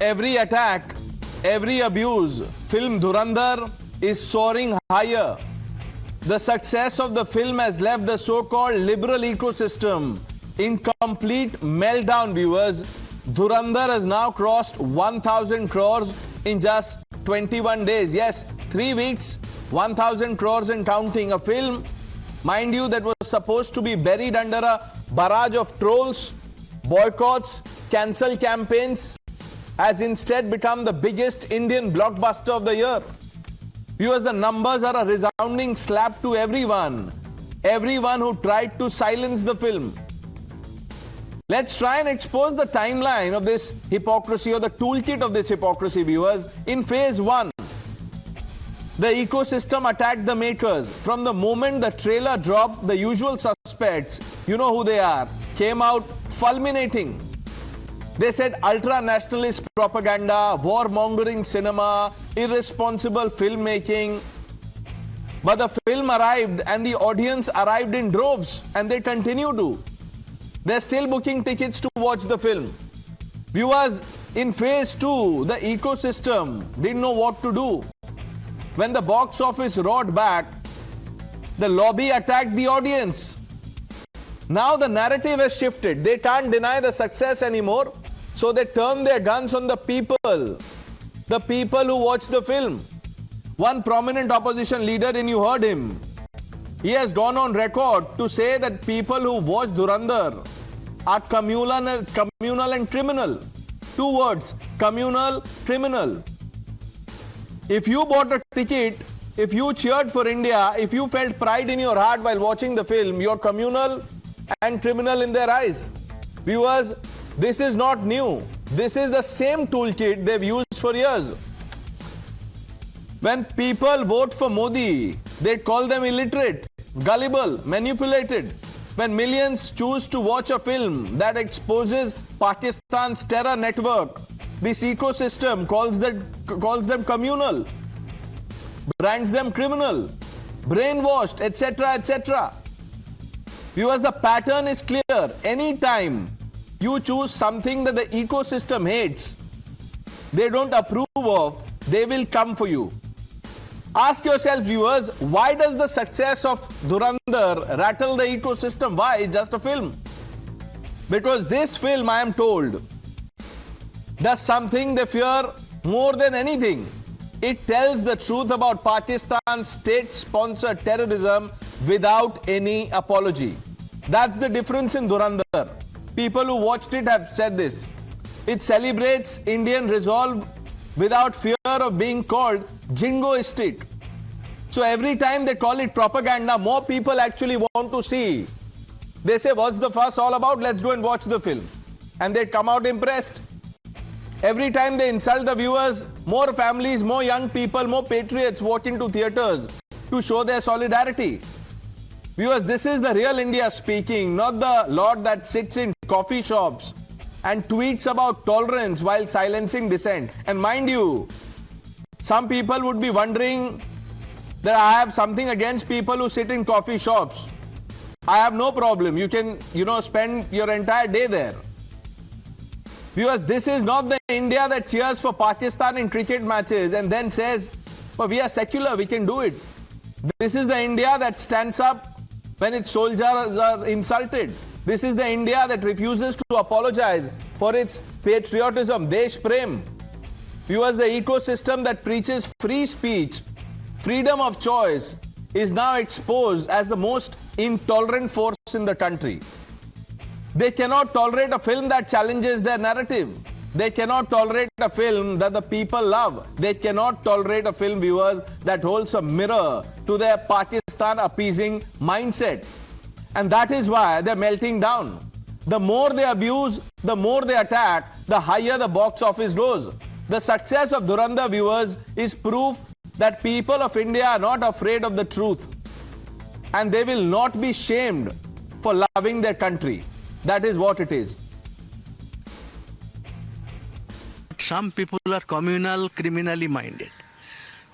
every attack, every abuse, film Dhurandhar is soaring higher. The success of the film has left the so-called liberal ecosystem in complete meltdown, viewers. Dhurandhar has now crossed 1,000 crores in just 21 days. Yes, 3 weeks, 1,000 crores and counting. A film, mind you, that was supposed to be buried under a barrage of trolls, boycotts, cancel campaigns, has instead become the biggest Indian blockbuster of the year. Viewers, the numbers are a resounding slap to everyone who tried to silence the film. Let's try and expose the timeline of this hypocrisy, or the toolkit of this hypocrisy, viewers. In phase 1, the ecosystem attacked the makers. From the moment the trailer dropped, the usual suspects, you know who they are, came out fulminating. They said ultra-nationalist propaganda, war-mongering cinema, irresponsible filmmaking. But the film arrived and the audience arrived in droves, and they continue to. They're still booking tickets to watch the film. Viewers, in phase 2, the ecosystem didn't know what to do. When the box office roared back, the lobby attacked the audience. Now the narrative has shifted. They can't deny the success anymore, so they turn their guns on the people who watch the film. One prominent opposition leader, and you heard him, he has gone on record to say that people who watch Dhurandhar are communal and criminal. 2 words, communal, criminal. If you bought a ticket, if you cheered for India, if you felt pride in your heart while watching the film, you're communal and criminal in their eyes. Viewers, this is not new. This is the same toolkit they've used for years. When people vote for Modi, they call them illiterate, gullible, manipulated. When millions choose to watch a film that exposes Pakistan's terror network, this ecosystem calls them communal, brands them criminal, brainwashed, etc., etc. Viewers, the pattern is clear. Anytime you choose something that the ecosystem hates, they don't approve of, they will come for you. Ask yourself, viewers, why does the success of Dhurandhar rattle the ecosystem? Why? It's just a film. Because this film, I am told, does something they fear more than anything. It tells the truth about Pakistan's state-sponsored terrorism without any apology. That's the difference in Dhurandhar. People who watched it have said this. It celebrates Indian resolve without fear of being called jingoistic. So every time they call it propaganda, more people actually want to see. They say, what's the fuss all about? Let's go and watch the film. And they come out impressed. Every time they insult the viewers, more families, more young people, more patriots walk into theatres to show their solidarity. Viewers, this is the real India speaking, not the lot that sits in coffee shops and tweets about tolerance while silencing dissent. And mind you, some people would be wondering that I have something against people who sit in coffee shops. I have no problem. You can, spend your entire day there. Viewers, this is not the India that cheers for Pakistan in cricket matches and then says, well, we are secular, we can do it. This is the India that stands up when its soldiers are insulted. This is the India that refuses to apologize for its patriotism, Desh Prem. Viewers, the ecosystem that preaches free speech, freedom of choice, is now exposed as the most intolerant force in the country. They cannot tolerate a film that challenges their narrative. They cannot tolerate a film that the people love. They cannot tolerate a film, viewers, that holds a mirror to their Pakistan appeasing mindset. And that is why they're melting down. The more they abuse, the more they attack, the higher the box office goes. The success of Dhurandhar, viewers, is proof that people of India are not afraid of the truth. And they will not be shamed for loving their country. That is what it is. Some people are communal, criminally minded.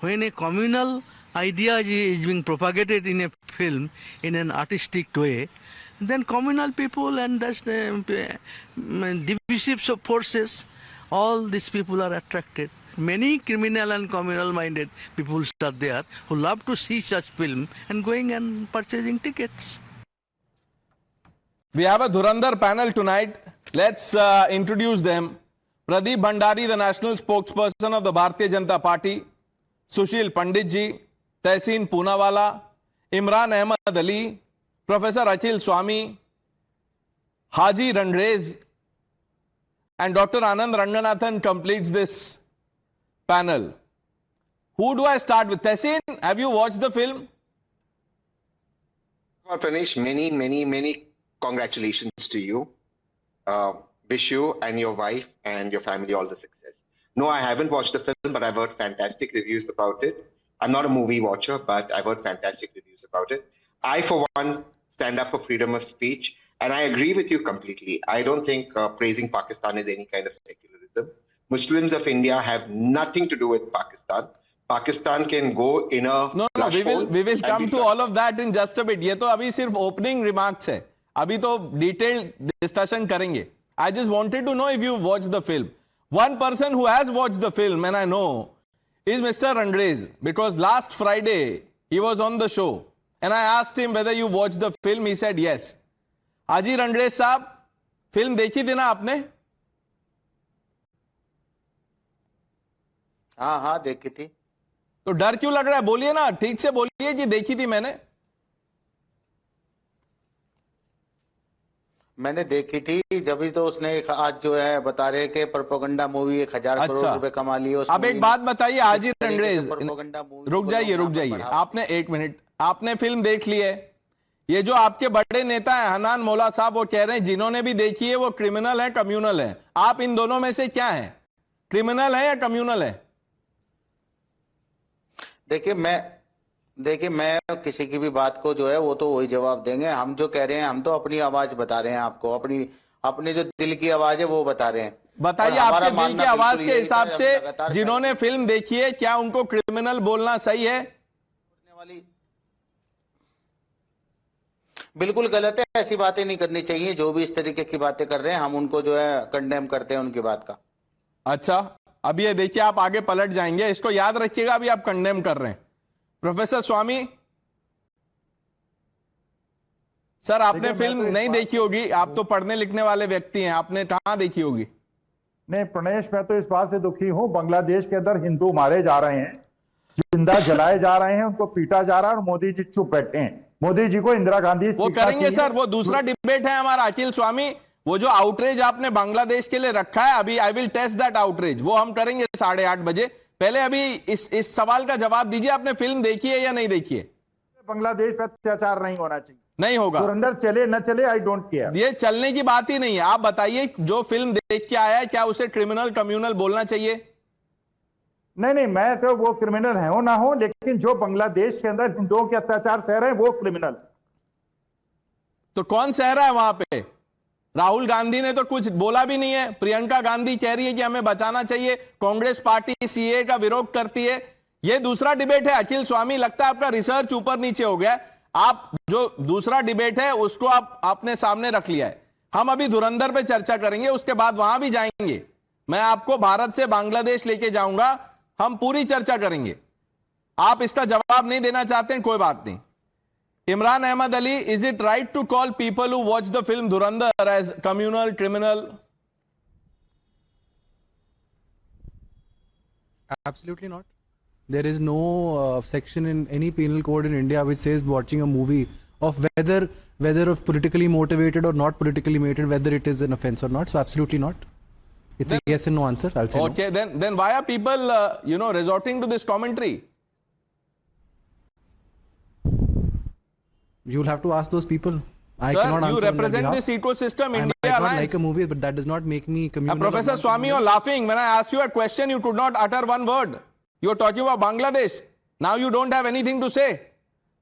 When a communal idea is being propagated in a film in an artistic way, then communal people and divisive forces all these people are attracted. Many criminal and communal minded people are there who love to see such film and going and purchasing tickets. We have a Dhurandhar panel tonight. Let's introduce them. Pradeep Bhandari, the national spokesperson of the Bharatiya Janata Party. Sushil Pandit ji, Tehseen Poonawala, Imran Ahmad Ali, Professor Akhil Swami, Haji Randrez, and Dr. Anand Ranganathan completes this panel. Who do I start with? Tehseen, have you watched the film? Well, Pranesh, many congratulations to you. Wish you and your wife and your family all the success. No, I haven't watched the film, but I've heard fantastic reviews about it. I'm not a movie watcher, but I've heard fantastic reviews about it. I, for one, stand up for freedom of speech, and I agree with you completely. I don't think praising Pakistan is any kind of secularism. Muslims of India have nothing to do with Pakistan. Pakistan can go in a No, we will come to all of that in just a bit. ये तो अभी सिर्फ opening remarks है. अभी तो detailed discussion करेंगे. I just wanted to know if you watched the film. One person who has watched the film, and I know, is Mr. Randrez, because last Friday he was on the show, and I asked him whether you watched the film. He said yes. Haji Randrez साहब, film देखी थी ना आपने? हाँ देखी थी. तो डर क्यों लग रहा है? बोलिए ना, ठीक से बोलिए कि देखी थी मैंने. मैंने देखी थी, जब भी तो उसने आज जो है बता रहे कि प्रोपेगेंडा मूवी 1000 करोड़ रुपए कमा लिए. अब एक बात बताइए हाजी रंड्रेज, रुक जाइए. आपने 1 मिनट, आपने फिल्म देख ली है. ये जो आपके बड़े नेता हैं हनान मौला साहब, वो कह रहे हैं जिन्होंने भी देखी है वो क्रिमिनल है, कम्युनल है. आप इन दोनों में से क्या है? क्रिमिनल है या कम्युनल है? देखिए मैं किसी की भी बात को जो है वो तो वही जवाब देंगे. हम जो कह रहे हैं, हम तो अपनी आवाज बता रहे हैं आपको, अपनी जो दिल की आवाज है वो बता रहे हैं. बताइए आपके दिल की आवाज के हिसाब से जिन्होंने फिल्म देखी है, क्या उनको क्रिमिनल बोलना सही है? बिल्कुल गलत है. ऐसी बातें नहीं करनी चाहिए. जो भी इस तरीके की बातें कर रहे हैं हम उनको जो है कंडेम करते हैं उनकी बात का. अच्छा, अब ये देखिए आप आगे पलट जाएंगे, इसको याद रखिएगा. अभी आप कंडेम कर रहे हैं. प्रोफेसर स्वामी सर, आपने फिल्म नहीं देखी होगी, आप तो पढ़ने लिखने वाले व्यक्ति हैं, आपने कहां देखी होगी? नहीं प्रणेश, मैं तो इस बात से दुखी हूं. बांग्लादेश के अंदर हिंदू मारे जा रहे हैं, जिंदा जलाए जा रहे हैं, उनको पीटा जा रहा है और मोदी जी चुप बैठे हैं. मोदी जी को इंदिरा गांधी वो करेंगे सर, वो दूसरा डिबेट है हमारा. अखिल स्वामी, वो जो आउटरीच आपने बांग्लादेश के लिए रखा है, अभी I will test that outreach, वो हम करेंगे 8:30 बजे. पहले अभी इस सवाल का जवाब दीजिए, आपने फिल्म देखी है या नहीं देखी है? बांग्लादेश पर अत्याचार नहीं होना चाहिए. नहीं होगा. धुरंधर चले न चले, आई डोंट केयर. ये चलने की बात ही नहीं है. आप बताइए, जो फिल्म देख के आया है, क्या उसे क्रिमिनल कम्युनल बोलना चाहिए? नहीं, मैं तो वो क्रिमिनल है हो ना हो, लेकिन जो बांग्लादेश के अंदर हिंदुओं के अत्याचार सह रहे हैं वो क्रिमिनल. तो कौन सह रहा है वहां पे? राहुल गांधी ने तो कुछ बोला भी नहीं है. प्रियंका गांधी कह रही है कि हमें बचाना चाहिए. कांग्रेस पार्टी सीए का विरोध करती है. यह दूसरा डिबेट है. अखिल स्वामी, लगता है आपका रिसर्च ऊपर नीचे हो गया. आप जो दूसरा डिबेट है उसको आपने सामने रख लिया है. हम अभी धुरंधर पे चर्चा करेंगे, उसके बाद वहां भी जाएंगे. मैं आपको भारत से बांग्लादेश लेके जाऊंगा, हम पूरी चर्चा करेंगे. आप इसका जवाब नहीं देना चाहते हैं, कोई बात नहीं. Imran Ahmad Ali, is it right to call people who watch the film Dhurandhar as communal, criminal? Absolutely not. There is no section in any penal code in India which says watching a movie of whether of politically motivated or not politically motivated, whether it is an offense or not. So absolutely not. It's a yes and no answer. I'll say okay, no. Then why are people resorting to this commentary? You'll have to ask those people. I Sir, cannot answer. You represent this ecosystem, India I might not Alliance. like a movie, but that does not make me communal. Professor Swami, you're laughing. When I asked you a question, you could not utter one word. You're talking about Bangladesh. Now you don't have anything to say.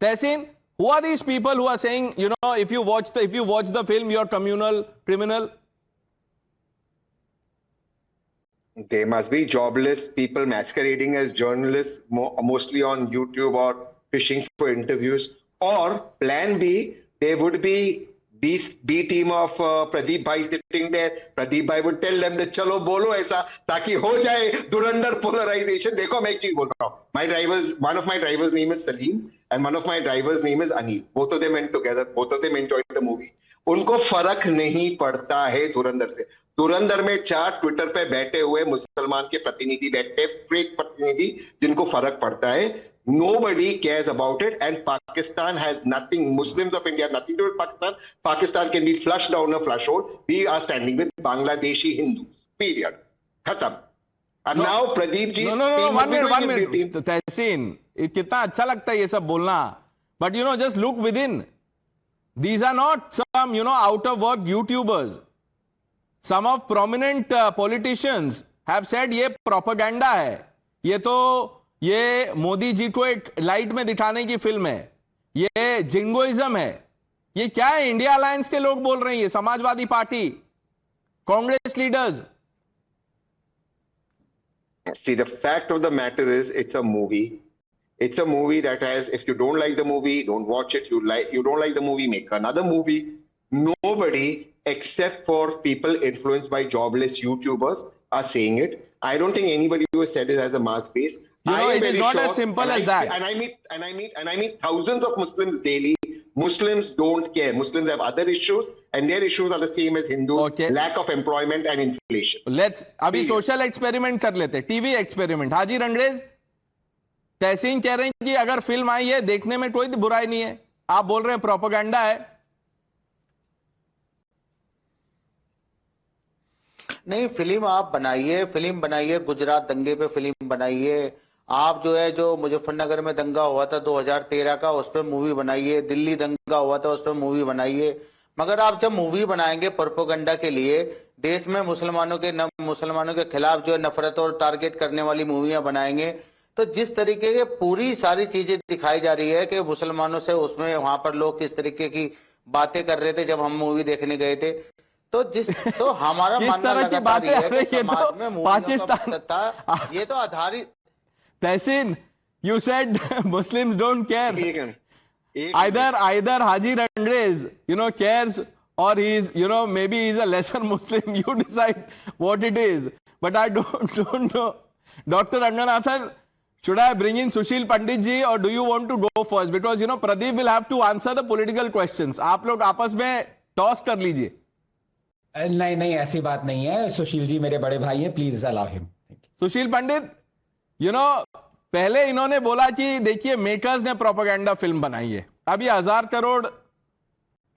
Tehseen, who are these people who are saying, if you watch the film, you're communal, criminal? They must be jobless people masquerading as journalists, mostly on YouTube or fishing for interviews. Or plan B, they would be B team of Pradeep Bhai sitting there. Pradeep Bhai would tell them that चलो बोलो ऐसा ताकि हो जाए धुरंधर polarization. देखो मैं एक चीज बोल रहा हूँ. My drivers, one of my drivers' name is Salim and one of my drivers' name is Anil. Both of them went together. Both of them enjoyed the movie. उनको फर्क नहीं पड़ता है धुरंधर से. धुरंधर में 4 ट्विटर पे बैठे हुए मुसलमान के प्रतिनिधि बैठे, फेक प्रतिनिधि जिनको फर्क पड़ता है. Nobody cares about it, and Pakistan has nothing. Muslims of India have nothing to do with Pakistan. Pakistan can be flushed down a flush hole. We are standing with Bangladeshi Hindus. Period. Khatam. And now Pradeep ji. No, 1 minute. Tehseen, कितना अच्छा लगता है ये सब बोलना. But you know, just look within. These are not some, out of work YouTubers. Some of prominent politicians have said ये propaganda है. ये मोदी जी को एक लाइट में दिखाने की फिल्म है. ये जिंगोइज्म है. ये क्या है? इंडिया अलायंस के लोग बोल रहे हैं, ये Samajwadi party, Congress leaders. See, the fact of the matter is, it's a movie. It's a movie that has, if you don't like the movie, don't watch it. You don't like the movie, make another movie. Nobody except for people influenced by jobless YouTubers are saying it. I don't think anybody who has said it as a mass base. It is not as simple as that. And I meet thousands of Muslims daily. Muslims don't care. Muslims have other issues, and their issues are the same as Hindus. Okay. Lack of employment and inflation. Let's अभी social experiment कर लेते हैं. TV experiment. हाजी रंगरेज, तहसीन कह रहे हैं कि अगर film आई है देखने में कोई बुराई नहीं है. आप बोल रहे हैं प्रोपेगेंडा है. नहीं, फिल्म आप बनाइए, गुजरात दंगे पे फिल्म बनाइए. आप जो मुजफ्फरनगर में दंगा हुआ था 2013 का, उस पर मूवी बनाइए. दिल्ली दंगा हुआ था, उस पर मूवी बनाइए. मगर आप जब मूवी बनाएंगे प्रोपेगेंडा के लिए, देश में मुसलमानों के खिलाफ नफरत और टारगेट करने वाली मूवियां बनाएंगे, तो जिस तरीके के पूरी सारी चीजें दिखाई जा रही है कि मुसलमानों से उसमें वहां पर लोग किस तरीके की बातें कर रहे थे जब हम मूवी देखने गए थे, तो हमारा मानना लगातार ये है कि समाज में पाकिस्तान था, ये तो आधारित. तहसीन, you said Muslims don't care. Either Haji Rangres, cares, or he's, maybe he's a lesser Muslim. You decide what it is. But I don't know. Dr. Ranganathan, should I bring in Sushil Pandit ji, or do you want to go first? Because, Pradeep will have to answer the political questions. आप लोग आपस में toss कर लीजिए. नहीं, ऐसी बात नहीं है. सुशील जी मेरे बड़े भाई हैं, प्लीज अलाउ हिम. सुशील पंडित, पहले इन्होंने बोला कि देखिए मेकर्स ने प्रोपेगेंडा फिल्म बनाई है. अब ये 1000 करोड़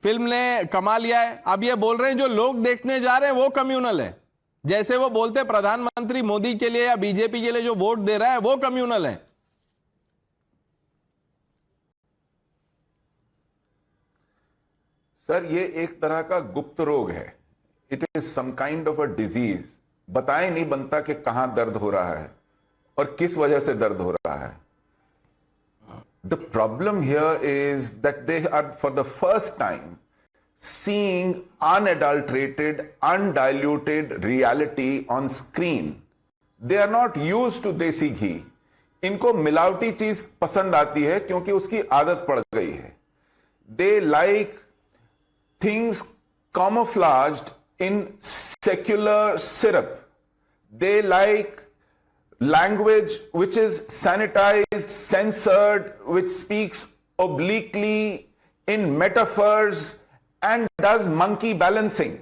फिल्म ने कमा लिया है. अब ये बोल रहे हैं जो लोग देखने जा रहे हैं वो कम्युनल है. जैसे वो बोलते हैं प्रधानमंत्री मोदी के लिए या बीजेपी के लिए जो वोट दे रहा है वो कम्युनल है. सर, ये एक तरह का गुप्त रोग है. It is some kind of a disease. बताए नहीं बनता कि कहां दर्द हो रहा है और किस वजह से दर्द हो रहा है. The problem here is that they are for the first time seeing unadulterated, undiluted reality on screen. They are not used to desi ghee. इनको मिलावटी चीज पसंद आती है क्योंकि उसकी आदत पड़ गई है. They like things camouflaged in secular syrup. They like language which is sanitized, censored, which speaks obliquely in metaphors and does monkey balancing.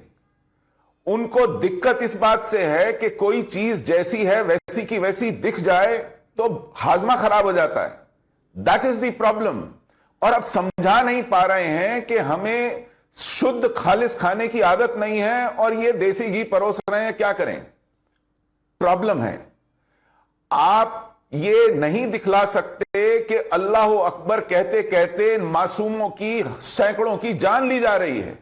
उनको दिक्कत इस बात से है कि कोई चीज जैसी है वैसी की वैसी दिख जाए तो हाजमा खराब हो जाता है. That is the problem. और अब समझा नहीं पा रहे हैं कि हमें शुद्ध खालिस खाने की आदत नहीं है और ये देसी घी परोस रहे हैं. क्या करें? प्रॉब्लम है. आप ये नहीं दिखला सकते कि अल्लाह अकबर कहते कहते मासूमों की सैकड़ों की जान ली जा रही है.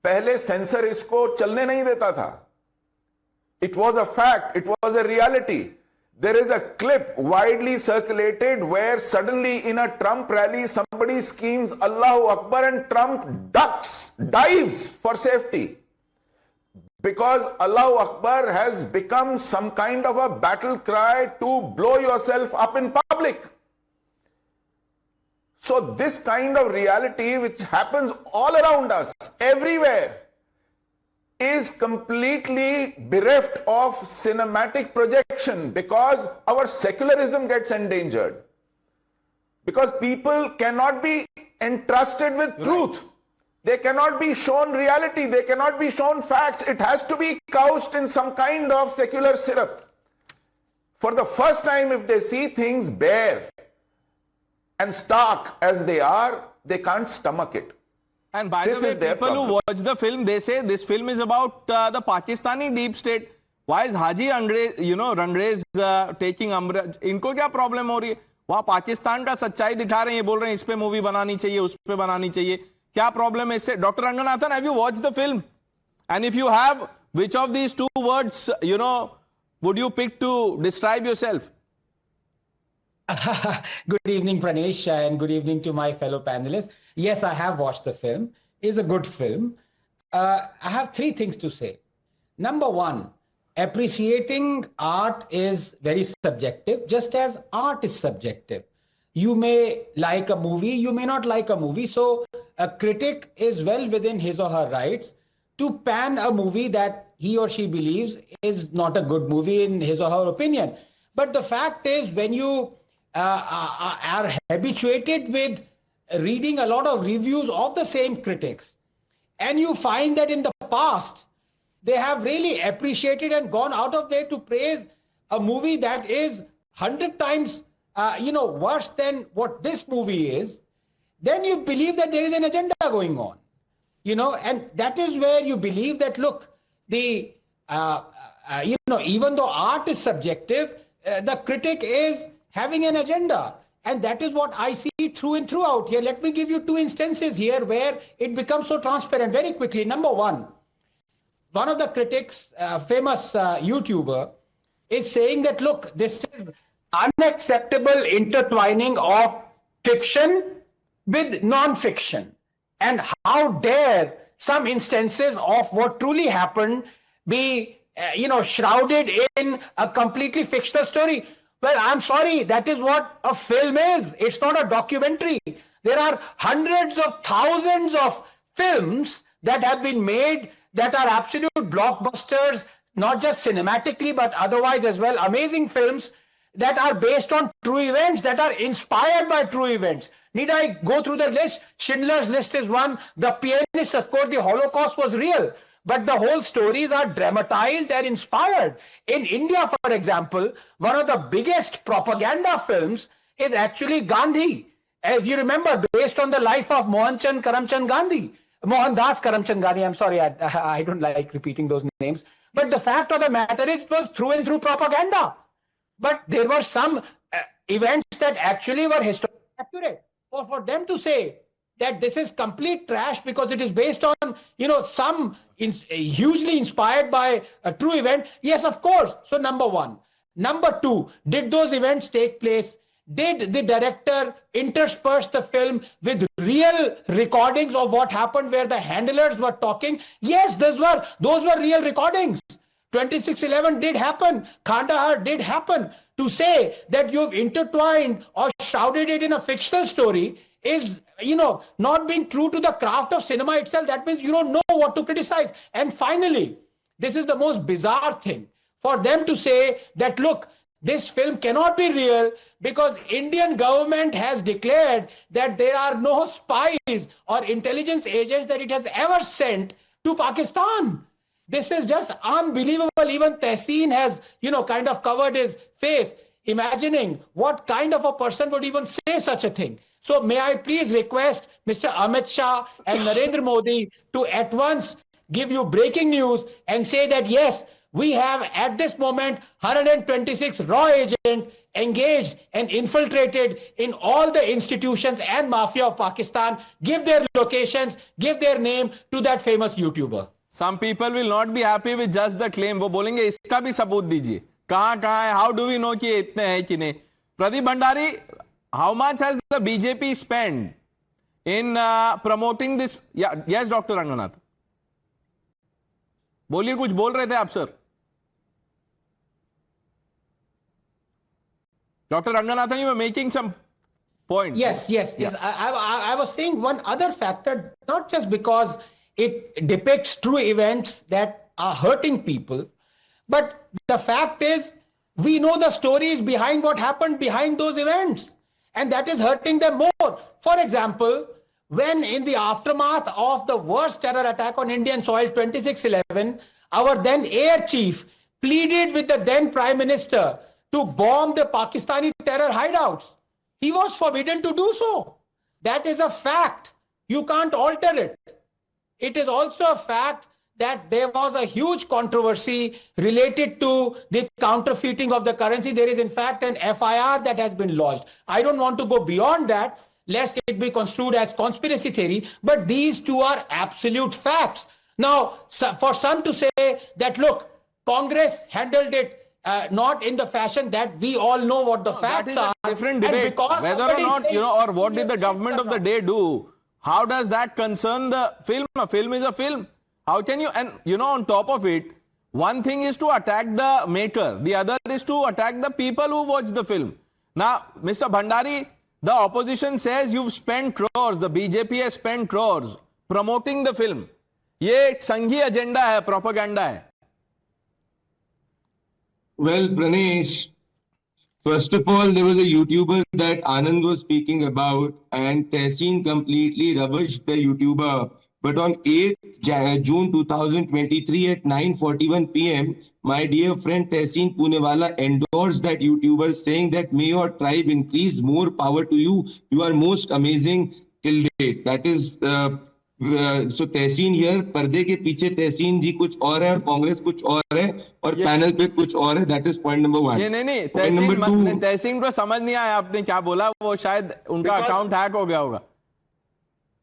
पहले सेंसर इसको चलने नहीं देता था. It was a fact, it was a reality. There is a clip widely circulated where suddenly in a Trump rally somebody screams Allahu Akbar and Trump dives for safety. Because Allahu Akbar has become some kind of a battle cry to blow yourself up in public. So this kind of reality which happens all around us, everywhere, is completely bereft of cinematic projection because our secularism gets endangered. Because people cannot be entrusted with truth. They cannot be shown reality. They cannot be shown facts. It has to be couched in some kind of secular syrup. For the first time, if they see things bare and stark as they are, they can't stomach it. And by This the way, is their people who problem. watch the film, they say this film is about the Pakistani deep state. Why is Haji Rangrez taking umbrage? इनको क्या problem हो रही है? वहां पाकिस्तान का सच्चाई दिखा रहे हैं, ये बोल रहे हैं इस पे मूवी बनानी चाहिए, उस पे बनानी चाहिए. क्या प्रॉब्लम है इससे? Doctor Ranganathan, have you watched the film? And if you have, which of these two words, would you pick to describe yourself? Good evening, Pranesh, and good evening to my fellow panelists. Yes, I have watched the film. It's a good film. I have three things to say. Number one, appreciating art is very subjective, just as art is subjective. You may like a movie, you may not like a movie. So a critic is well within his or her rights to pan a movie that he or she believes is not a good movie in his or her opinion. But the fact is, when you are habituated with reading a lot of reviews of the same critics, and you find that in the past, they have really appreciated and gone out of there to praise a movie that is 100 times, worse than what this movie is, then you believe that there is an agenda going on, and that is where you believe that, look, the, even though art is subjective, the critic is having an agenda. And that is what I see through and throughout here. Let me give you two instances here where it becomes so transparent very quickly. Number one of the critics, famous YouTuber, is saying that, look, this is unacceptable intertwining of fiction with non-fiction. And how dare some instances of what truly happened be, shrouded in a completely fictional story. Well, I'm sorry, that is what a film is. It's not a documentary. There are hundreds of thousands of films that have been made that are absolute blockbusters, not just cinematically, but otherwise as well. Amazing films that are based on true events, that are inspired by true events. Need I go through the list? Schindler's List is one. The Pianist, of course, the Holocaust was real. But the whole stories are dramatized and inspired. In India, for example, one of the biggest propaganda films is actually Gandhi. If you remember, based on the life of Mohandas Karamchand Gandhi, I'm sorry, I don't like repeating those names. But the fact of the matter is, it was through and through propaganda. But there were some events that actually were historically accurate. Or for them to say that this is complete trash because it is based on, some hugely inspired by a true event. Yes, of course. So number one. Number two, did those events take place? Did the director intersperse the film with real recordings of what happened where the handlers were talking? Yes, those were real recordings. 26/11 did happen. Kandahar did happen. To say that you've intertwined or shrouded it in a fictional story is, not being true to the craft of cinema itself. That means you don't know what to criticize. And finally, this is the most bizarre thing, for them to say that, look, this film cannot be real because Indian government has declared that there are no spies or intelligence agents that it has ever sent to Pakistan. This is just unbelievable. Even Tehseen has, kind of covered his face, imagining what kind of a person would even say such a thing. So may I please request Mr. Amit Shah and Narendra Modi to at once give you breaking news and say that, yes, we have at this moment 126 raw agents engaged and infiltrated in all the institutions and mafia of Pakistan. Give their locations, give their name to that famous YouTuber. Some people will not be happy with just the claim. वो बोलेंगे इसका भी सबूत दीजिए. कहाँ है? How do we know कि इतने हैं कि नहीं? Pradeep Bhandari, how much has the BJP spent in promoting this? Yeah, yes, Dr. Ranganath. बोलिए, कुछ बोल रहे थे आप sir. Dr. Ranganathan, you were making some point. Yes. I was saying one other factor, not just because it depicts true events that are hurting people, but the fact is, we know the stories behind what happened behind those events, and that is hurting them more. For example, when in the aftermath of the worst terror attack on Indian soil, 26/11, our then air chief pleaded with the then Prime Minister to bomb the Pakistani terror hideouts. He was forbidden to do so. That is a fact. You can't alter it. It is also a fact that there was a huge controversy related to the counterfeiting of the currency. There is, in fact, an FIR that has been lodged. I don't want to go beyond that, lest it be construed as conspiracy theory, but these two are absolute facts. Now, for some to say that, look, Congress handled it not in the fashion that we all know what the facts that is are. a different debate. Whether or not, or what did the government of the day do? How does that concern the film? A film is a film. How can you, and on top of it, one thing is to attack the maker. The other is to attack the people who watch the film. Now, Mr. Bhandari, the opposition says you've spent crores, the BJP has spent crores promoting the film. ये एक संघी agenda है, propaganda है. Well, Pranesh, first of all, there was a YouTuber that Anand was speaking about, and Tehseen completely rubbished the YouTuber. But on 8th June 2023 at 9:41 p.m., my dear friend Tehseen Poonewala endorsed that YouTuber, saying that may your tribe increase, more power to you. You are most amazing till date. That is so Tehseen here, पर्दे के पीछे तहसीन जी कुछ और है और कांग्रेस कुछ और है और पैनल पे कुछ और है. That is point number one. ये नहीं, Point तहसीन को समझ नहीं आया आपने क्या बोला. वो शायद उनका अकाउंट हैक हो गया होगा.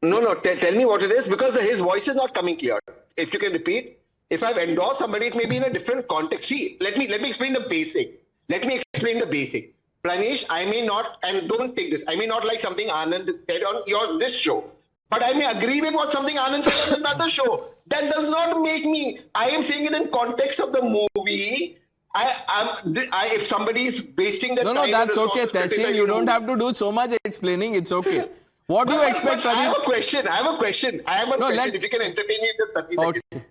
No, tell me what it is, because his voice is not coming clear. If you can repeat, if I've endorsed somebody, it may be in a different context. See, let me explain the basic. Pranesh, I may not, and don't take this, I may not like something Anand said on this show, but I may agree with what something Anand said on another show. That does not make me. I am saying it in context of the movie. If somebody is wasting the time. No, that's okay, Tehseen. You don't have to do so much explaining. It's okay. What do you expect, Pradeep? I have a question. If you can entertain me in 30 seconds. Okay.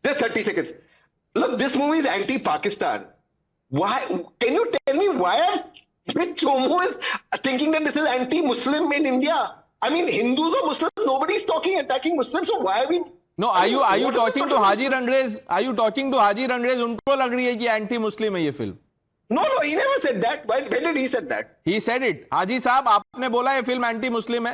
Just 30 seconds. Look, this movie is anti-Pakistan. Why? Can you tell me why are Chomo is thinking that this is anti-Muslim in India? I mean, Hindus or Muslims, nobody is attacking Muslims. So why are we? No, are you talking to Haji Rangres? Are you talking to Haji Rangres? उनको लग रही है कि anti-Muslim है ये film. No, he never said that. When did he said that? He said it. हाजी साहब, आपने बोला ये फिल्म एंटी मुस्लिम है?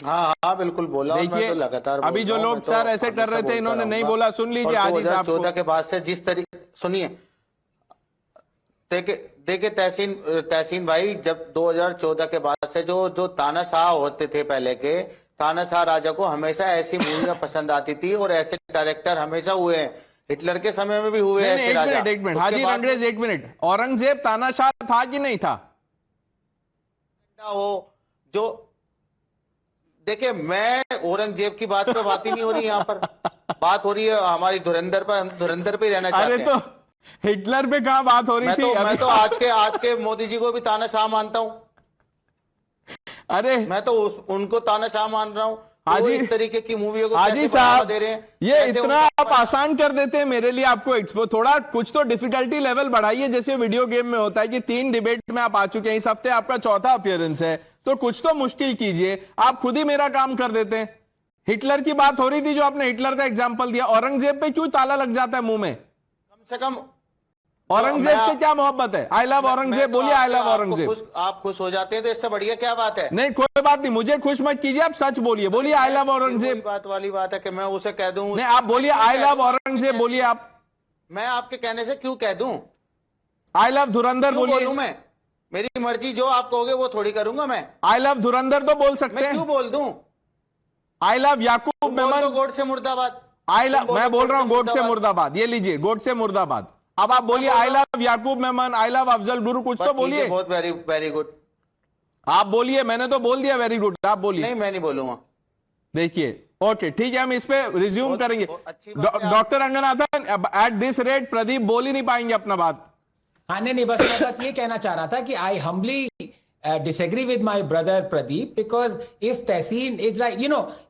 हाँ बिल्कुल बोला. देखिए, तो लगातार अभी जो लोग सर ऐसे कर रहे थे, इन्होंने नहीं बोला. सुन लीजिए हाजी साहब को. 2014 के बाद से जिस तरीके, सुनिए, देखिए तहसीन भाई, जब 2014 के बाद से जो तानाशाह होते थे पहले के, तानाशाह राजा को हमेशा ऐसी मूवियां पसंद आती थी और ऐसे डायरेक्टर हमेशा हुए हैं. हिटलर के समय में भी हुए ऐसे राजा. एक मिनट हाजी रंगरेज, एक मिनट. औरंगजेब तानाशाह था कि नहीं था? वो जो देखिए, मैं औरंगजेब की बात पे बात ही नहीं हो रही. यहाँ पर बात हो रही है हमारी धुरंधर पर. हम धुरंधर पे रहना चाहते हैं. अरे तो हिटलर पे कहाँ बात हो रही थी? मैं तो आज के मोदी जी को भी तानाशाह मानता हूँ. अरे मैं तो उनको तानाशाह मान रहा हूँ. हाजी, इस तरीके की मूवियों को हाजी साहब दे रहे हैं. ये इतना आप आसान कर देते हैं मेरे लिए. आपको थोड़ा कुछ तो डिफिकल्टी लेवल बढ़ाइए. जैसे वीडियो गेम में होता है कि 3 डिबेट में आप आ चुके हैं, इस हफ्ते आपका चौथा अपीयरेंस है, तो कुछ तो मुश्किल कीजिए. आप खुद ही मेरा काम कर देते हैं. हिटलर की बात हो रही थी, जो आपने हिटलर का एग्जाम्पल दिया. औरंगजेब पे क्यों ताला लग जाता है मुंह में? कम से कम औरंगजेब से क्या मोहब्बत है? आई लव औरंगजेब बोलिए. I love Aurangzeb. आप खुश हो जाते हैं तो इससे बढ़िया क्या बात है? नहीं, कोई बात नहीं, मुझे खुश मत कीजिए. आप सच बोलिए. बोलिए आई लव औरंगजेब. बात वाली बात है कि मैं उसे कह दूं. नहीं, आप बोलिए आई लव औरंगजेब. बोलिए आप. मैं आपके कहने से क्यों कह दूं? आई लव धुरंधर बोलिए. मैं मेरी मर्जी, जो आप कहोगे वो थोड़ी करूंगा मैं. आई लव धुरंधर तो बोल सकते हैं. मैं क्यों बोल दूं? आई लव याकूब मेमन. गोड से मुर्दाबाद. आई लव, मैं बोल रहा हूं गोड से मुर्दाबाद. ये लीजिए, गोड से मुर्दाबाद. अब आप बोलिए I love Yakub Memon, I love Afzal Guru. कुछ तो बोलिए. बहुत वेरी गुड. आप बोलिए. मैंने तो बोल दिया वेरी गुड. आप बोलिए. नहीं, मैं नहीं बोलूंगा. देखिए, ओके ठीक है, हम इस पे रिज्यूम करेंगे. Doctor Ranganathan, at this rate Pradeep बोल ही नहीं पाएंगे अपना बात. हाँ नहीं बस मैं बस ये कहना चाह रहा था कि I humbly disagree with my brother Pradeep, because if Tehseen is like,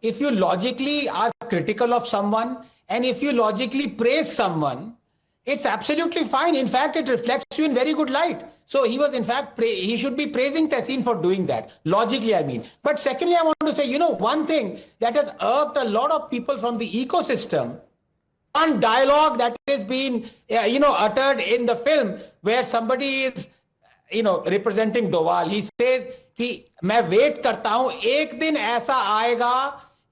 if you logically are critical of someone and if you logically praise someone, it's absolutely fine. In fact, it reflects you in very good light. So he was in fact, he should be praising Tehseen for doing that. Logically, I mean. But secondly, I want to say, one thing that has irked a lot of people from the ecosystem, one dialogue that has been, uttered in the film where somebody is, representing Doval, he says कि मैं wait करता हूं एक दिन ऐसा आएगा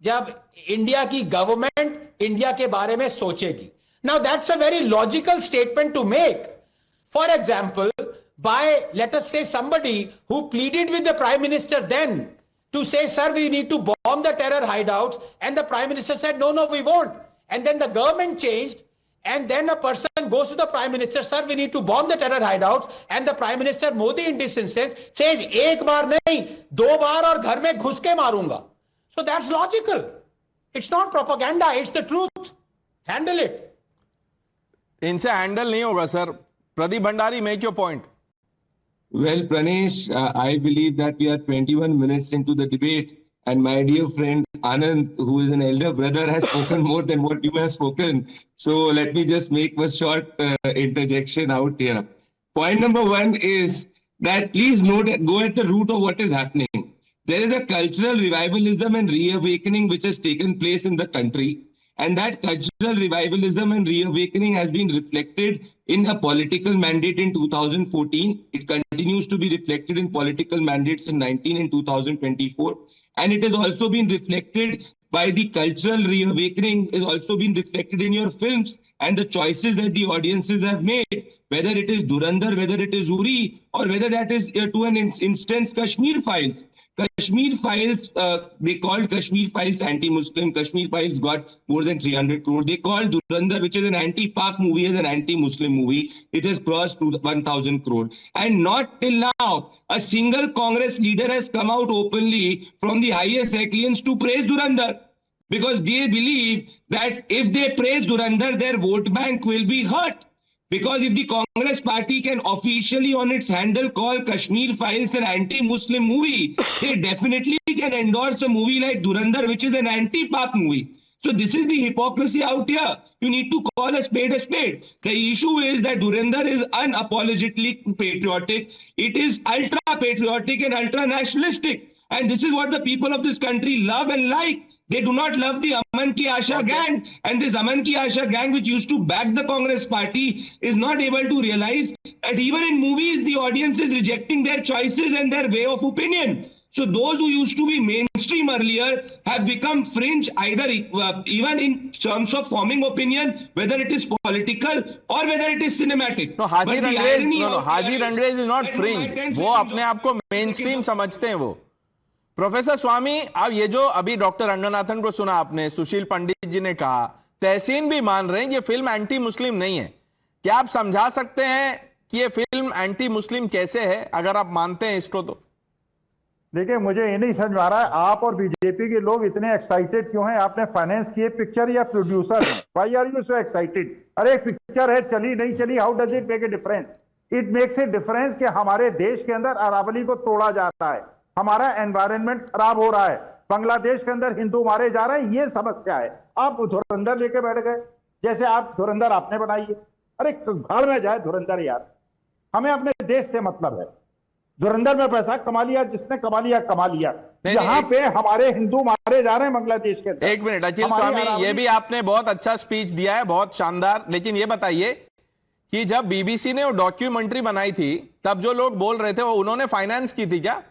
जब India की गवर्नमेंट इंडिया के बारे में सोचेगी. Now that's a very logical statement to make. For example, by, let us say, somebody who pleaded with the Prime Minister then to say, sir, we need to bomb the terror hideouts, and the Prime Minister said, no, we won't. And then the government changed, and then a person goes to the Prime Minister, sir, we need to bomb the terror hideouts, and the Prime Minister, Modi in this instance, says, एक बार नहीं, 2 बार और घर में घुस के मारूंगा. So that's logical. It's not propaganda, it's the truth. Handle it. इनसे handle नहीं होगा sir. Pradeep Bhandari, make your point. Well, Pranesh, I believe that we are 21 minutes into the debate, and my dear friend Anand, who is an elder brother, has spoken more than what you have spoken. So let me just make a short interjection out here. Point number 1 is that please note, go at the root of what is happening. There is a cultural revivalism and reawakening which has taken place in the country. And that cultural revivalism and reawakening has been reflected in a political mandate in 2014. It continues to be reflected in political mandates in 19 and 2024. And it has also been reflected by the cultural reawakening, is also been reflected in your films and the choices that the audiences have made, whether it is Dhurandhar, whether it is Uri, or whether that is to an instance Kashmir Files. Kashmir Files, they called Kashmir Files anti-Muslim. Kashmir Files got more than 300 crore. They called Dhurandhar, which is an anti-Pak movie, as an anti-Muslim movie. It has crossed to 1,000 crore. And not till now, a single Congress leader has come out openly from the highest echelons to praise Dhurandhar. Because they believe that if they praise Dhurandhar, their vote bank will be hurt. Because if the Congress party can officially on its handle call Kashmir Files an anti-Muslim movie, they definitely can endorse a movie like Dhurandhar, which is an anti-Pak movie. So this is the hypocrisy out here. You need to call a spade a spade. The issue is that Dhurandhar is unapologetically patriotic. It is ultra-patriotic and ultra-nationalistic. And this is what the people of this country love and like. They do not love the Aman Ki Asha gang. And this Aman Ki Asha gang, which used to back the Congress party, is not able to realize that even in movies, the audience is rejecting their choices and their way of opinion. So those who used to be mainstream earlier have become fringe, either even in terms of forming opinion, whether it is political or whether it is cinematic. No, Haji Rangez is not fringe. वो अपने आप को mainstream समझते हैं वो. Professor स्वामी, अब ये जो अभी डॉक्टर रंगनाथन को सुना आपने, सुशील पंडित जी ने कहा, तहसीन भी मान रहे हैं ये फिल्म एंटी मुस्लिम नहीं है. क्या आप समझा सकते हैं कि ये फिल्म एंटी मुस्लिम कैसे है, अगर आप मानते हैं इसको तो? देखिए, मुझे ये नहीं समझ आ रहा है आप और बीजेपी के लोग इतने एक्साइटेड क्यों हैं. आपने फाइनेंस किए पिक्चर या producer? Why are you so excited? अरे पिक्चर है, चली नहीं चली, how does it make a difference? It makes a difference कि हमारे देश के अंदर अरावली को तोड़ा जा रहा है, हमारा एनवायरनमेंट खराब हो रहा है, बांग्लादेश के अंदर हिंदू मारे जा रहे हैं, ये समस्या है. आप धुरंधर लेके बैठ गए, जैसे आप धुरंधर आपने बनाई है. अरे भाड़ में जाए धुरंधर यार, हमें अपने देश से मतलब है. धुरंधर में पैसा कमा लिया, जिसने कमा लिया. यहाँ पे हमारे हिंदू मारे जा रहे हैं बांग्लादेश के अंदर. एक मिनट अखिल स्वामी, ये भी आपने बहुत अच्छा स्पीच दिया है, बहुत शानदार. लेकिन ये बताइए कि जब बीबीसी ने वो डॉक्यूमेंट्री बनाई थी, तब जो लोग बोल रहे थे वो उन्होंने फाइनेंस की थी क्या?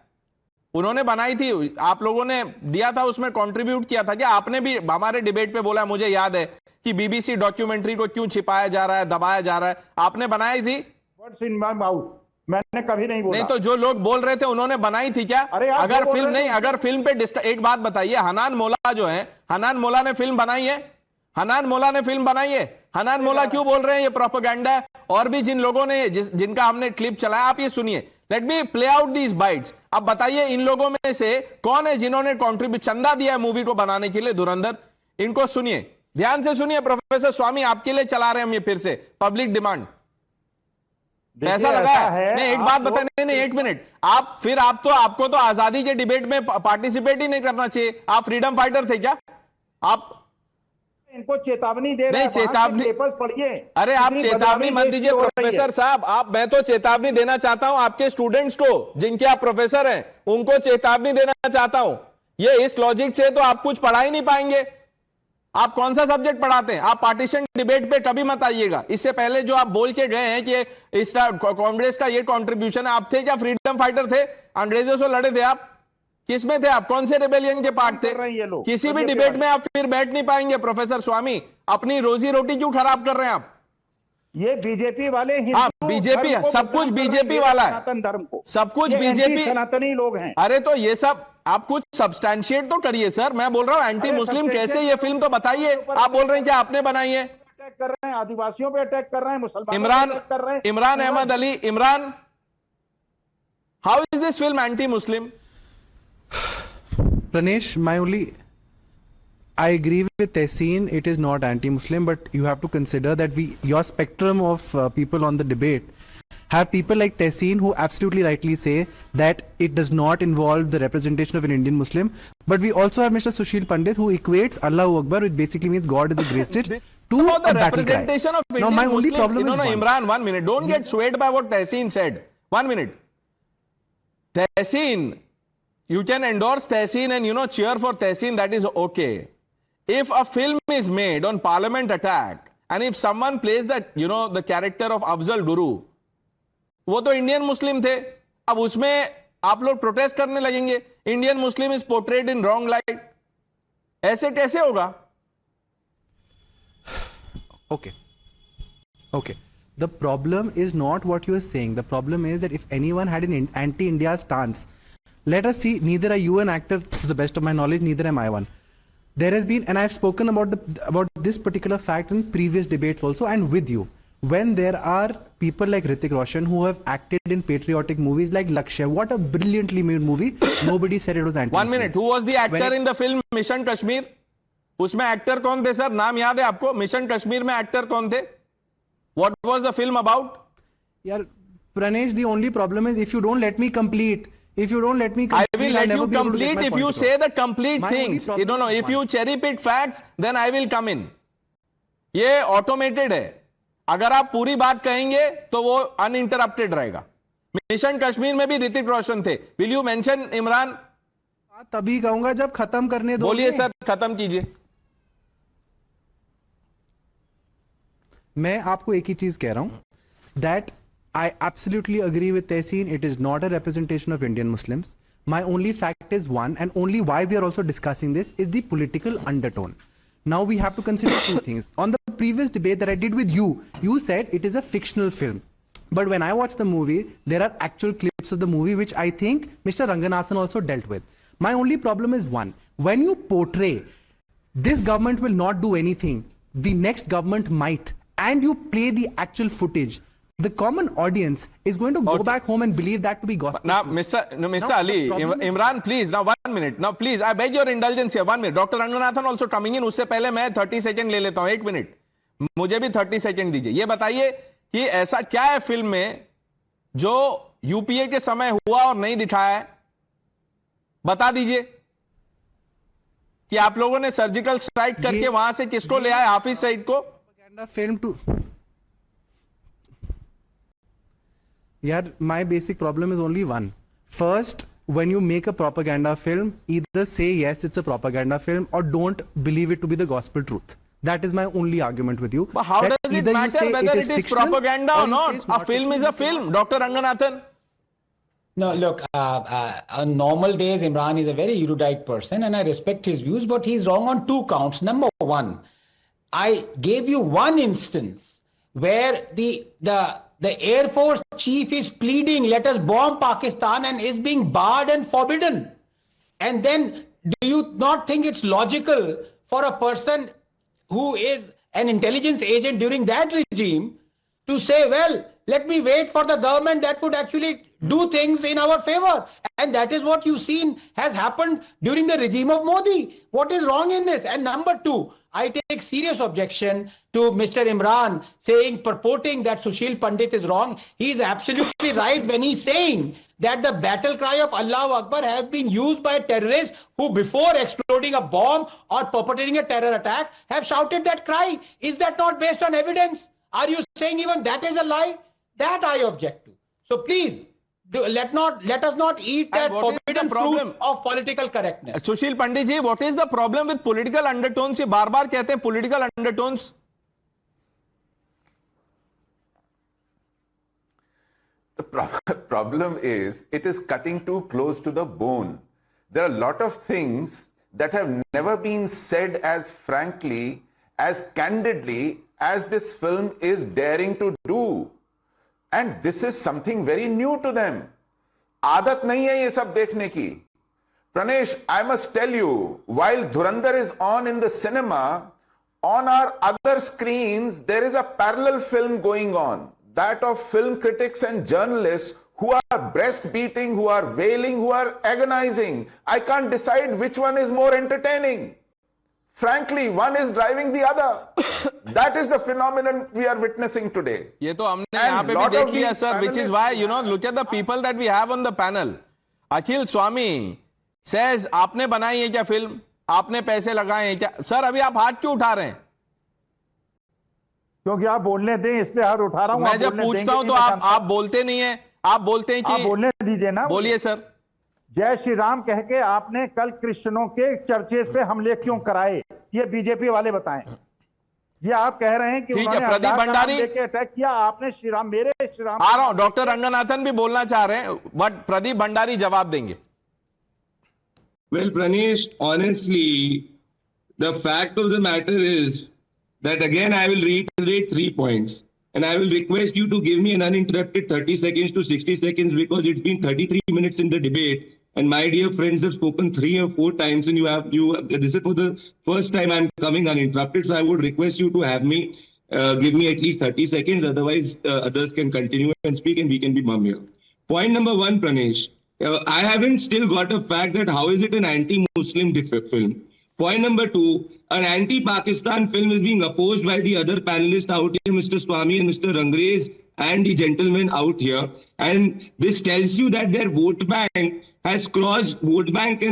उन्होंने बनाई थी, आप लोगों ने दिया था, उसमें कंट्रीब्यूट किया था क्या? आपने भी हमारे डिबेट पे बोला, मुझे याद है, कि बीबीसी डॉक्यूमेंट्री को क्यों छिपाया जा रहा है, दबाया जा रहा है. आपने बनाई थी? वर्ड्स इन माय माउथ, मैंने कभी नहीं बोला. नहीं तो जो लोग बोल रहे थे उन्होंने बनाई थी क्या? अगर फिल्म नहीं, अगर फिल्म पे एक बात बताइए, हनान मोला जो है, हनान मोला ने फिल्म बनाई है? हनान मोला ने फिल्म बनाई है? हनान मोला क्यों बोल रहे हैं ये प्रोपेगेंडा है? और भी जिन लोगों ने जिनका हमने क्लिप चलाया, आप ये सुनिए. Let me play out these bytes. अब बताइए इन लोगों में से कौन है जिन्होंने कॉन्ट्रीब्यूट, चंदा दिया है मूवी को बनाने के लिए धुरंधर? इनको सुनिए, ध्यान से सुनिए. प्रोफेसर स्वामी, आपके लिए चला रहे हैं हम ये फिर से, पब्लिक डिमांड. पैसा लगाया है। नहीं, एक बात बता, नहीं, एक मिनट, आपको तो आजादी के डिबेट में पार्टिसिपेट ही नहीं करना चाहिए। आप फ्रीडम फाइटर थे क्या? आप इनको चेतावनी दे रहे हैं, चेतावनी पेपर्स पढ़िए। अरे आप चेतावनी मत दीजिए प्रोफेसर साहब, मैं तो चेतावनी देना चाहता हूं आपके स्टूडेंट्स को, जिनके आप प्रोफेसर हैं, उनको चेतावनी देना चाहता हूं। ये इस लॉजिक से तो आप कुछ पढ़ा ही नहीं पाएंगे। आप कौन सा सब्जेक्ट पढ़ाते हैं? आप पार्टीशन डिबेट पे कभी मत आइएगा। इससे पहले जो आप बोल के गए हैं कि इसका कांग्रेस का ये कंट्रीब्यूशन है, आप थे क्या फ्रीडम फाइटर थे? अंग्रेजों से लड़े थे आप? किसमें थे आप? कौन से रिबेलियन के पार्ट थे? किसी भी डिबेट में आप फिर बैठ नहीं पाएंगे प्रोफेसर स्वामी। अपनी रोजी रोटी क्यों खराब कर रहे हैं आप? ये बीजेपी वाले बीजेपी है, सब कुछ बीजेपी वाला है, सनातन धर्म को, सब कुछ बीजेपी सनातनी लोग हैं। अरे तो ये सब आप कुछ सब्सटैंशिएट तो करिए सर। मैं बोल रहा हूं एंटी मुस्लिम कैसे ये फिल्म तो बताइए। आप बोल रहे हैं कि आपने बनाई है। अटैक कर रहे हैं, आदिवासियों पे अटैक कर रहे हैं, मुसलमानों पे कर रहे हैं। Imran Ahmed Ali, Imran, how is this film anti Muslim? Pranesh, I agree with Tehseen, it is not anti-Muslim, but you have to consider that your spectrum of people on the debate have people like Tehseen who absolutely rightly say that it does not involve the representation of an Indian Muslim, but we also have Mr. Sushil Pandit who equates Allahu Akbar, which basically means God is the greatest, to the a battle cry. representation of Indian now, my only Muslim, problem is Imran, 1 minute. Don't get swayed by what Tehseen said. 1 minute. Tehseen, you can endorse Tehseen and cheer for Tehseen, that is okay. If a film is made on Parliament attack and if someone plays that the character of Afzal Guru, वो तो Indian Muslim थे, अब उसमें आप लोग protest करने लगेंगे Indian Muslim is portrayed in wrong light, ऐसे कैसे होगा? Okay. The problem is not what you are saying. The problem is that if anyone had an anti-India stance, let us see, neither are you an actor, to the best of my knowledge, neither am I one. There has been, and I've spoken about this particular fact in previous debates also, and with you. When there are people like Hrithik Roshan who have acted in patriotic movies like Lakshya, what a brilliantly made movie, nobody said it was anti-Muslim. 1 minute, who was the actor in the film Mission Kashmir? उसमें actor कौन थे sir? नाम याद है आपको? Mission Kashmir में actor कौन थे? What was the film about? Yeah, Pranesh, the only problem is if you don't let me complete. I will let you complete if you say the complete things. If you cherry pick facts, then I will come in. ये automated है. अगर आप पूरी बात कहेंगे तो वो uninterrupted रहेगा. मिशन कश्मीर में भी ऋतिक रोशन थे. Will you mention Imran? तभी कहूंगा जब खत्म करने दो. बोलिए सर, खत्म कीजिए. मैं आपको एक ही चीज कह रहा हूं, that I absolutely agree with Tehseen. It is not a representation of Indian Muslims. My only fact is one, and only why we are also discussing this is the political undertone. Now we have to consider two things. On the previous debate that I did with you, you said it is a fictional film. But when I watched the movie, there are actual clips of the movie which I think Mr. Ranganathan also dealt with. My only problem is one. When you portray this government will not do anything, the next government might, and you play the actual footage, the common audience is going to go back home and believe that to be gospel. Now, Mr. Ali, Imran, please, now 1 minute. Now, please, I beg your indulgence here. 1 minute. Dr. Ranganathan also coming in. उससे पहले मैं 30 second ले लेता हूं. 1 minute. मुझे भी 30 second दीजिए. ये बताइए कि ऐसा क्या है फिल्म में जो यूपीए के समय हुआ और नहीं दिखाया है? बता दीजिए कि आप लोगों ने सर्जिकल स्ट्राइक करके वहां से किसको ले आए? हाफिज सईद को. Film to my basic problem is only one. First, when you make a propaganda film, either say yes, it's a propaganda film, or don't believe it to be the gospel truth. That is my only argument with you. But how does it matter whether it is propaganda or not? A film is a film, Dr. Ranganathan. No, look, on normal days, Imran is a very erudite person and I respect his views, but he's wrong on 2 counts. Number 1, I gave you one instance where the Air Force chief is pleading, let us bomb Pakistan, and is being barred and forbidden. And then do you not think it's logical for a person who is an intelligence agent during that regime to say, well, let me wait for the government that would actually do things in our favor? And that is what you've seen has happened during the regime of Modi. What is wrong in this? And number 2, I take serious objection to Mr. Imran purporting that Sushil Pandit is wrong. He is absolutely right when he's saying that the battle cry of Allahu Akbar has been used by terrorists who, before exploding a bomb or perpetrating a terror attack, have shouted that cry. Is that not based on evidence? Are you saying even that is a lie? That I object to. So please, let us not eat that forbidden fruit of political correctness. Sushil Pandit ji, what is the problem with political undertones? ये बार-बार कहते हैं political undertones. The problem is it is cutting too close to the bone. There are a lot of things that have never been said as frankly, as candidly as this film is daring to do. And this is something very new to them. आदत नहीं है ये सब देखने की. Pranesh, I must tell you, while Dhurandhar is on in the cinema, on our other screens, there is a parallel film going on. That of film critics and journalists who are breast beating, who are wailing, who are agonizing. I can't decide which one is more entertaining. Frankly, one is driving the other. That is the phenomenon we are witnessing today. ये तो हमने यहाँ पे भी देख लिया sir, which is why, you know, look at the people that we have on the panel. Akhil Swami says, आपने बनाई है क्या फिल्म? आपने पैसे लगाए हैं क्या? सर अभी आप हाथ क्यों उठा रहे हैं? क्योंकि आप बोलने दें इसलिए हाथ उठा रहा हूं. मैं जब पूछता हूं तो आप बोलते नहीं है. आप बोलते हैं कि आप बोलने दीजिए ना. बोलिए सर. जय श्री राम कह के आपने कल क्रिश्चियनों के चर्चेस पे हमले क्यों कराए? ये बीजेपी वाले बताएं. ये आप कह रहे हैं कि उन्होंने प्रदीप भंडारी लेके अटैक किया. आपने श्री राम, मेरे श्री राम आ रहा हूं. डॉक्टर रंगनाथन भी बोलना चाह रहे हैं, बट प्रदीप भंडारी जवाब देंगे. Well, Pranesh, honestly, the fact of the matter is that again I will reiterate 3 points. And I will request you to give me an uninterrupted 30 seconds to 60 seconds because it's been 33 minutes in the debate. And my dear friends have spoken 3 or 4 times and this is for the first time I'm coming uninterrupted. So I would request you to have me, give me at least 30 seconds. Otherwise, others can continue and speak and we can be mum here. Point number 1, Pranesh. I haven't still got a fact that how is it an anti-Muslim film. Point number 2, an anti-Pakistan film is being opposed by the other panelists out here, Mr. Swami and Mr. Rangrez and the gentlemen out here. And this tells you that their vote bank and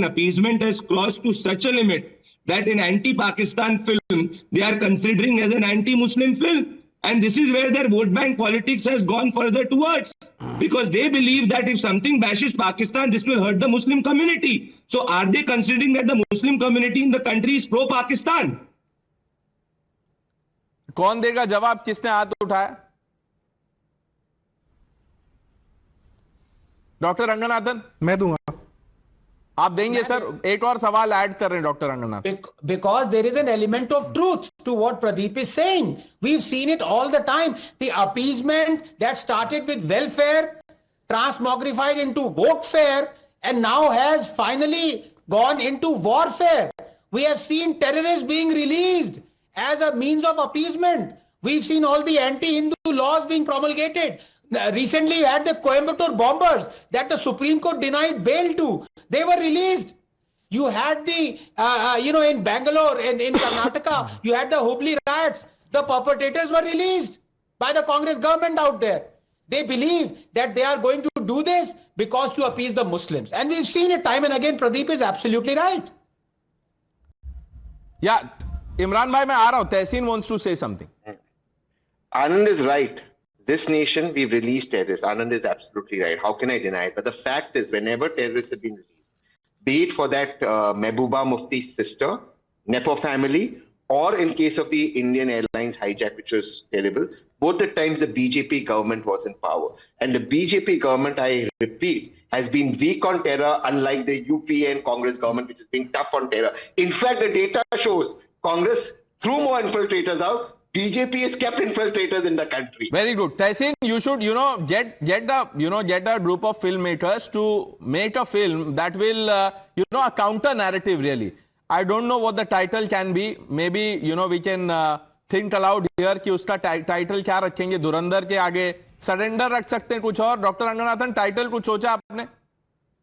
appeasement has crossed to such a limit that an anti-Pakistan film, they are considering as an anti-Muslim film. And this is where their vote bank politics has gone further towards. Because they believe that if something bashes Pakistan, this will hurt the Muslim community. So are they considering that the Muslim community in the country is pro-Pakistan? कौन देगा जवाब? किसने हाथ उठाया? Doctor Ranganathan. मैं दूंगा. आप देंगे सर? एक और सवाल ऐड कर रहे हैं doctor Ranganathan. Because there is an element of truth to what Pradeep is saying. We've seen it all the time. The appeasement that started with welfare, transmogrified into votefare, and now has finally gone into warfare. We have seen terrorists being released as a means of appeasement. We've seen all the anti-Hindu laws being promulgated. Recently, you had the Coimbatore bombers that the Supreme Court denied bail to. They were released. You had the, in Bangalore and in Karnataka, you had the Hubli riots. The perpetrators were released by the Congress government out there. They believe that they are going to do this because to appease the Muslims. And we've seen it time and again. Pradeep is absolutely right. Yeah, Imran bhai, मैं आ रहा हूं. Tehseen wants to say something. Anand is right. This nation, we've released terrorists. Anand is absolutely right. How can I deny it? But the fact is, whenever terrorists have been released, be it for that Mehbooba Mufti's sister, Nepo family, or in case of the Indian Airlines hijack, which was terrible, both the times the BJP government was in power. And the BJP government, I repeat, has been weak on terror, unlike the UPA and Congress government, which is being tough on terror. In fact, the data shows Congress threw more infiltrators out. BJP has kept infiltrators in the country. Very good. Tehseen, you should, get a group of filmmakers to make a film that will, a counter narrative really. I don't know what the title can be. Maybe, we can think aloud here कि उसका title क्या रखेंगे? धुरंधर के आगे surrender रख सकते हैं कुछ और? डॉक्टर रंगनाथन, टाइटल कुछ सोचा आपने?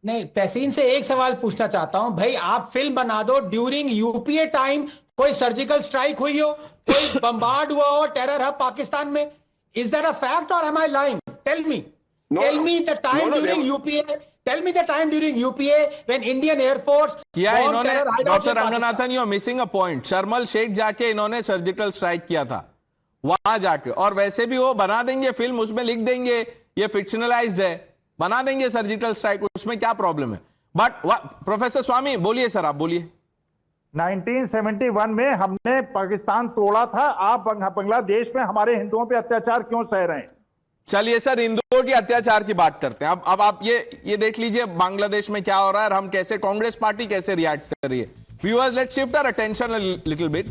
नहीं, तहसीन से एक सवाल पूछना चाहता हूं भाई. आप फिल्म बना दो ड्यूरिंग यूपीए टाइम. कोई सर्जिकल स्ट्राइक हुई हो, कोई बम्बार्ड हुआ हो, टेरर हब पाकिस्तान में? इज दैट अ फैक्ट और am I lying? Tell me. Tell me the time during UPA. Tell me the time during UPA when Indian Air Force. किया bombed इन्होंने, terror hideouts doctor in Pakistan. Ranganathan, you are missing a point. शर्मल शेख जाके इन्होंने surgical strike किया था वहां जाके, और वैसे भी वो बना देंगे फिल्म, उसमें लिख देंगे ये फिक्शनलाइज्ड है, बना देंगे सर्जिकल स्ट्राइक, उसमें क्या प्रॉब्लम है? बट प्रोफेसर स्वामी बोलिए सर, आप बोलिए. 1971 में हमने पाकिस्तान तोड़ा था, आप बांग्लादेश में हमारे हिंदुओं पे अत्याचार क्यों सह रहे हैं? चलिए सर, हिंदुओं के अत्याचार की बात करते हैं. अब आप ये देख लीजिए बांग्लादेश में क्या हो रहा है और हम कैसे, कांग्रेस पार्टी कैसे रिएक्ट कर रही है. Viewers, let's shift our attention a little bit.